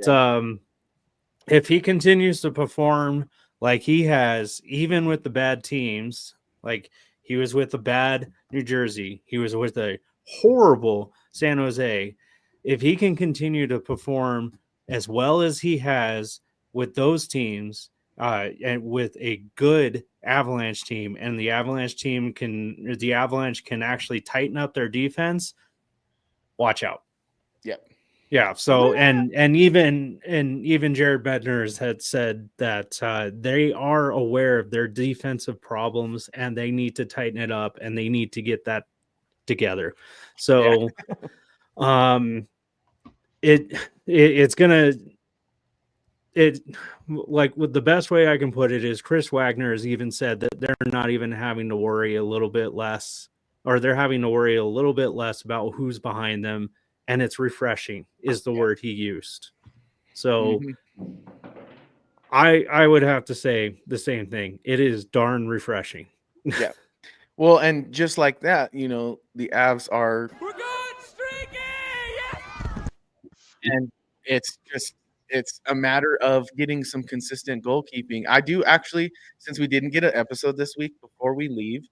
if he continues to perform like he has, even with the bad teams, like he was with the bad New Jersey, he was with a horrible San Jose. If he can continue to perform as well as he has with those teams, and with a good Avalanche team, and the Avalanche can actually tighten up their defense, watch out. Yep. Yeah. So and even Jared Bednarz had said that they are aware of their defensive problems and they need to tighten it up and they need to get that together. So it's gonna like, with the best way I can put it is Chris Wagner has even said that they're not even having to worry a little bit less, or they're having to worry a little bit less about who's behind them. And it's refreshing is the word he used. So I would have to say the same thing. It is darn refreshing. Yeah. Well, and just like that, the Avs are. We're good, streaky! Yes! And it's a matter of getting some consistent goalkeeping. I do actually, since we didn't get an episode this week, before we leave,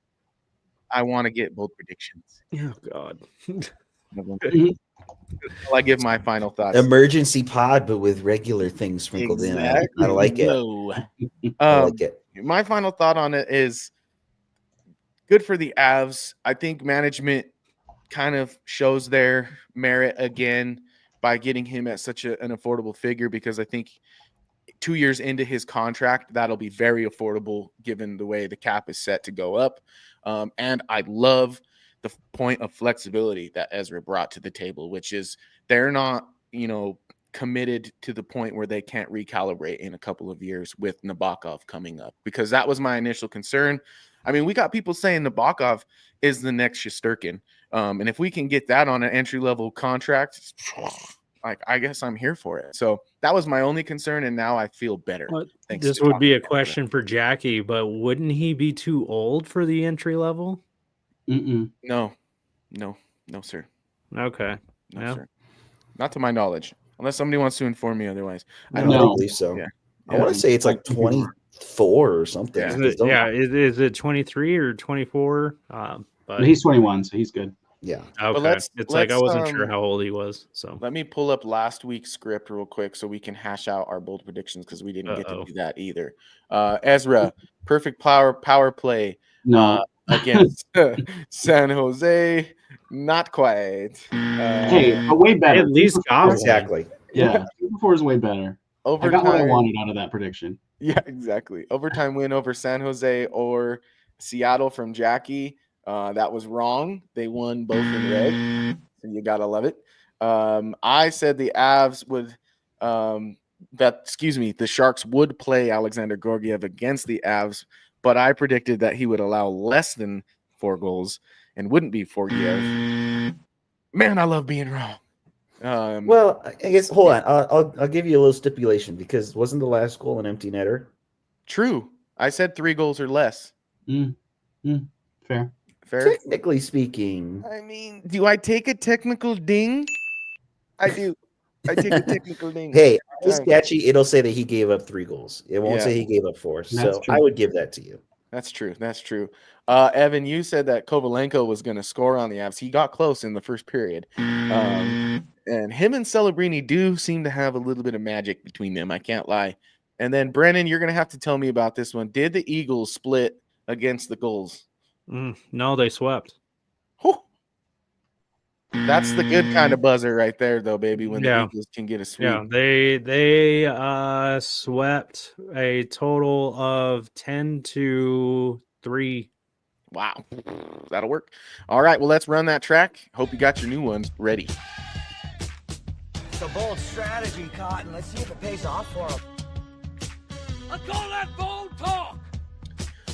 I want to get bold predictions. Oh, God. I give my final thoughts. Emergency pod, but with regular things sprinkled in. I like it. I like it. My final thought on it is good for the Avs. I think management kind of shows their merit again by getting him at such an affordable figure, because I think 2 years into his contract, that'll be very affordable given the way the cap is set to go up. And I love the point of flexibility that Ezra brought to the table, which is they're not, committed to the point where they can't recalibrate in a couple of years with Nabokov coming up, because that was my initial concern. I mean, we got people saying Nabokov is the next Shesterkin. And if we can get that on an entry-level contract, I guess I'm here for it. So that was my only concern, and now I feel better. This would be a question for Jackie, but wouldn't he be too old for the entry level? No, sir. Okay. No, sir. Not to my knowledge, unless somebody wants to inform me otherwise. I don't believe so. Yeah. I want to say it's like 24 or something. Yeah. Is it 23 or 24? But he's 21, so he's good. Yeah. Okay. It's like I wasn't sure how old he was. So let me pull up last week's script real quick so we can hash out our bold predictions, because we didn't get to do that either. Ezra, perfect power play. No. Against San Jose, not quite. Hey, but way better. At least exactly. Yeah, 2-4 is way better. Overtime, I got what I wanted out of that prediction. Yeah, exactly. Overtime win over San Jose or Seattle from Jackie. That was wrong. They won both in red. So you gotta love it. I said the Avs would. The Sharks would play Alexander Georgiev against the Avs, but I predicted that he would allow less than 4 goals and wouldn't be Georgiev. Man, I love being wrong. Well, I guess hold on. I'll give you a little stipulation, because wasn't the last goal an empty netter? True. I said 3 goals or less. Fair. Technically speaking. I mean, do I take a technical ding? I do. I take a technical ding. Hey, this All right. stat sheet, it'll say that he gave up 3 goals. It won't Yeah. say he gave up 4. That's So true. I would give that to you. That's true. That's true. Evan, you said that Kovalenko was going to score on the Avs. He got close in the first period. And him and Celebrini do seem to have a little bit of magic between them. I can't lie. And then, Brennan, you're going to have to tell me about this one. Did the Eagles split against the Gulls? No, they swept. Whew. That's the good kind of buzzer right there, though, baby, when the Eagles can get a sweep. Yeah, they swept a total of 10-3. Wow. That'll work. All right, well, let's run that track. Hope you got your new ones ready. It's a bold strategy, Cotton. Let's see if it pays off for him. I call that bold talk.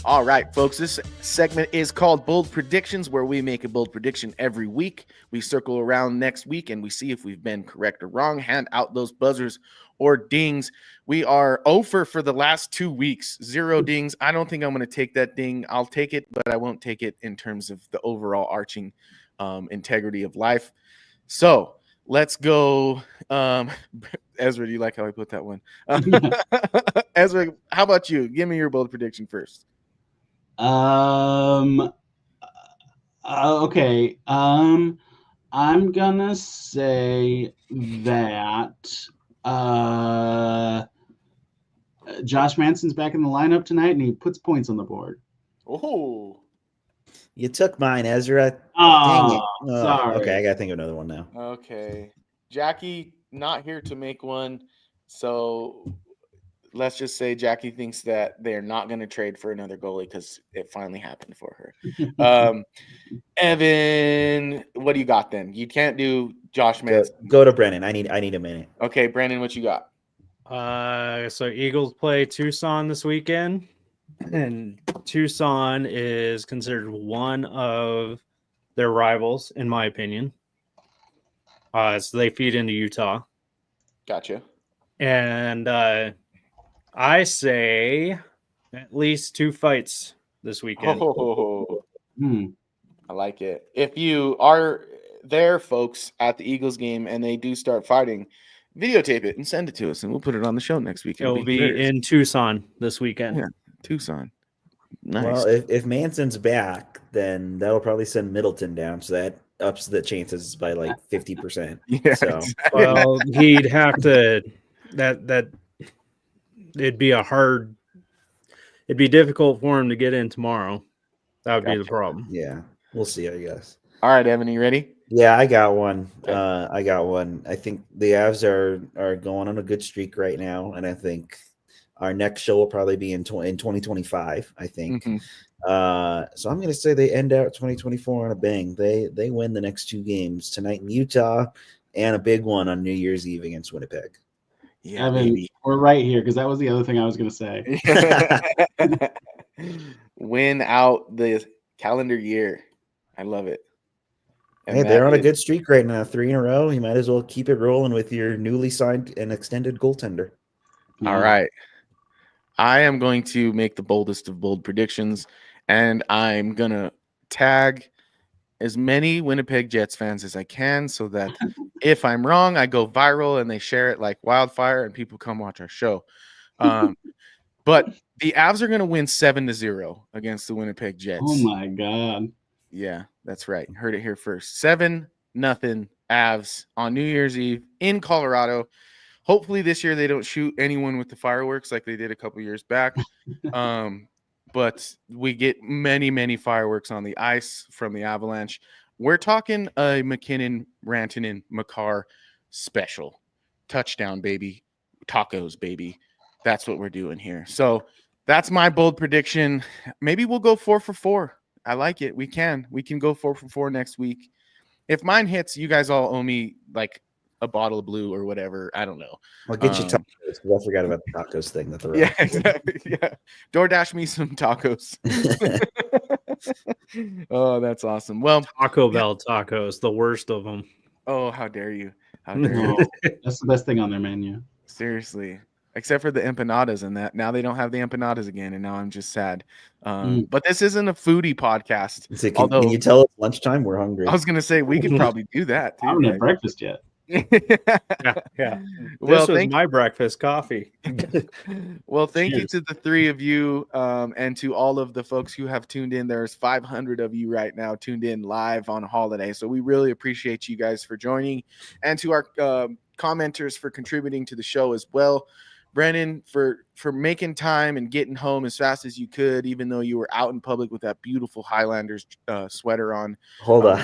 All right, folks, this segment is called Bold Predictions, where we make a bold prediction every week. We circle around next week and we see if we've been correct or wrong, hand out those buzzers or dings. We are over for the last 2 weeks, 0 dings. I don't think I'm going to take that ding. I'll take it, but I won't take it in terms of the overall arching integrity of life. So let's go. Ezra, do you like how I put that one? Ezra, how about you? Give me your bold prediction first. Okay. I'm gonna say that Josh Manson's back in the lineup tonight and he puts points on the board. Oh, You took mine, Ezra. Dang it. Oh, sorry. Okay, I got to think of another one now. okay. Jackie, not here to make one. So let's just say Jackie thinks that they're not going to trade for another goalie because it finally happened for her. Evan, what do you got then? You can't do Josh Manson. Go to Brennan. I need a minute. Okay, Brandon, what you got? So Eagles play Tucson this weekend, and Tucson is considered one of their rivals, in my opinion. So they feed into Utah. Gotcha. And I say at least 2 fights this weekend. I like it. If you are there, folks, at the Eagles game and they do start fighting, videotape it and send it to us, and we'll put it on the show next week. It'll be in Tucson this weekend. Yeah, Tucson. Nice. Well, if Manson's back, then that'll probably send Middleton down, so that ups the chances by like 50%. Yeah, So, exactly. Well, he'd have to. That it'd be difficult for him to get in tomorrow. That would be the problem. yeah, we'll see, I guess. All right, Evan, you ready? Yeah, I got one. Okay. I got one. I think the Avs are going on a good streak right now, and I think our next show will probably be in 2025. I think. Mhm. So I'm going to say they end out 2024 on a bang. They win the next 2 games tonight in Utah, and a big one on New Year's Eve against Winnipeg. Yeah, Evan, baby. we're right here because that was the other thing I was going to say. Win out the calendar year. I love it. And Hey, they're Matt on a is- good streak right now, 3 in a row. You might as well keep it rolling with your newly signed and extended goaltender. All right. I am going to make the boldest of bold predictions, and I'm going to tag as many Winnipeg Jets fans as I can so that if I'm wrong, I go viral and they share it like wildfire and people come watch our show. But the Avs are going to win 7-0 against the Winnipeg Jets. Oh my God. Yeah, that's right. Heard it here first. 7-0 Avs on New Year's Eve in Colorado. Hopefully this year they don't shoot anyone with the fireworks like they did a couple years back. But we get many, many fireworks on the ice from the Avalanche. We're talking a McKinnon, Rantanen, Makar special. Touchdown, baby. Tacos, baby. That's what we're doing here. So that's my bold prediction. Maybe we'll go 4 for 4. I like it. We can go 4 for 4 next week. If mine hits, you guys all owe me like a bottle of blue or whatever. I don't know. I'll get you tacos, because I forgot about the tacos thing. That Yeah, exactly. Yeah. DoorDash me some tacos. Oh, that's awesome. Well, Taco Bell tacos, the worst of them. oh, how dare you? How dare you? No, that's the best thing on their menu. Seriously. Except for the empanadas and that. Now they don't have the empanadas again, and now I'm just sad. But this isn't a foodie podcast. Can you tell it's lunchtime? We're hungry. I was gonna say we could probably do that I haven't too. had breakfast yet. Yeah. Well, This was thank my breakfast coffee. Well, thank you Cheers. to the three of you, and to all of the folks who have tuned in. There's 500 of you right now tuned in live on holiday, so we really appreciate you guys for joining, and to our commenters for contributing to the show as well. Brennan, for making time and getting home as fast as you could, even though you were out in public with that beautiful Highlanders sweater on. Hold on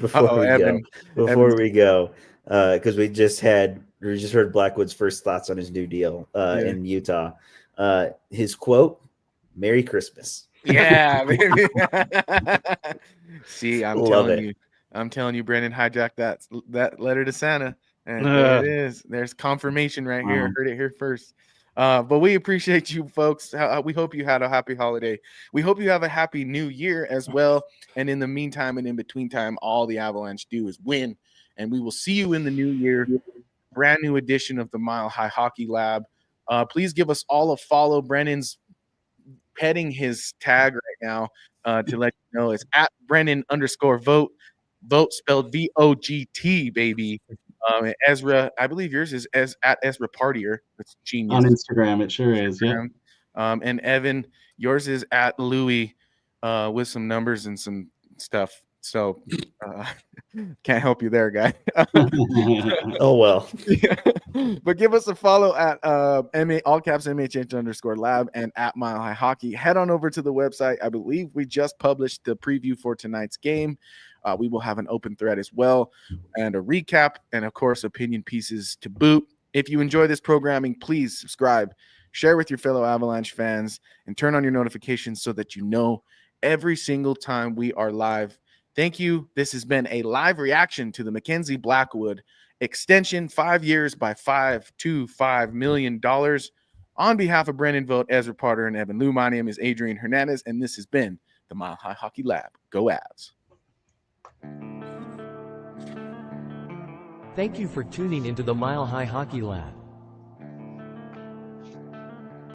Uh-oh, Evan, Evan's- before we go, because we just heard Blackwood's first thoughts on his new deal in Utah. His quote, "Merry Christmas." Yeah, baby. See, I'm Love telling it. you, Brennan hijacked that letter to Santa, and there it is. There's confirmation right here. Wow. Heard it here first. But we appreciate you folks. We hope you had a happy holiday. We hope you have a happy new year as well. And in the meantime and in between time, all the Avalanche do is win. And we will see you in the new year. Brand new edition of the Mile High Hockey Lab. Please give us all a follow. Brennan's petting his tag right now to let you know it's at Brennan_vote. Vote spelled VOGT, baby. And Ezra, I believe yours is at Ezra Partier. That's genius. On Instagram, it sure is. Yeah. And Evan, yours is at Louis with some numbers and some stuff. So can't help you there, guy. Oh well. Yeah. But give us a follow at all caps MHH_lab and at Mile High Hockey. Head on over to the website. I believe we just published the preview for tonight's game. We will have an open thread as well, and a recap, and of course opinion pieces to boot. If you enjoy this programming, please subscribe, share with your fellow Avalanche fans, and turn on your notifications so that you know every single time we are live. Thank you. This has been a live reaction to the Mackenzie Blackwood extension, 5 years by $5.25 million. On behalf of Brennan Vogt, Ezra Potter, and Evan Lou, my name is Adrian Hernandez, and this has been the Mile High Hockey Lab. Go Avs. Thank you for tuning into the Mile High Hockey Lab.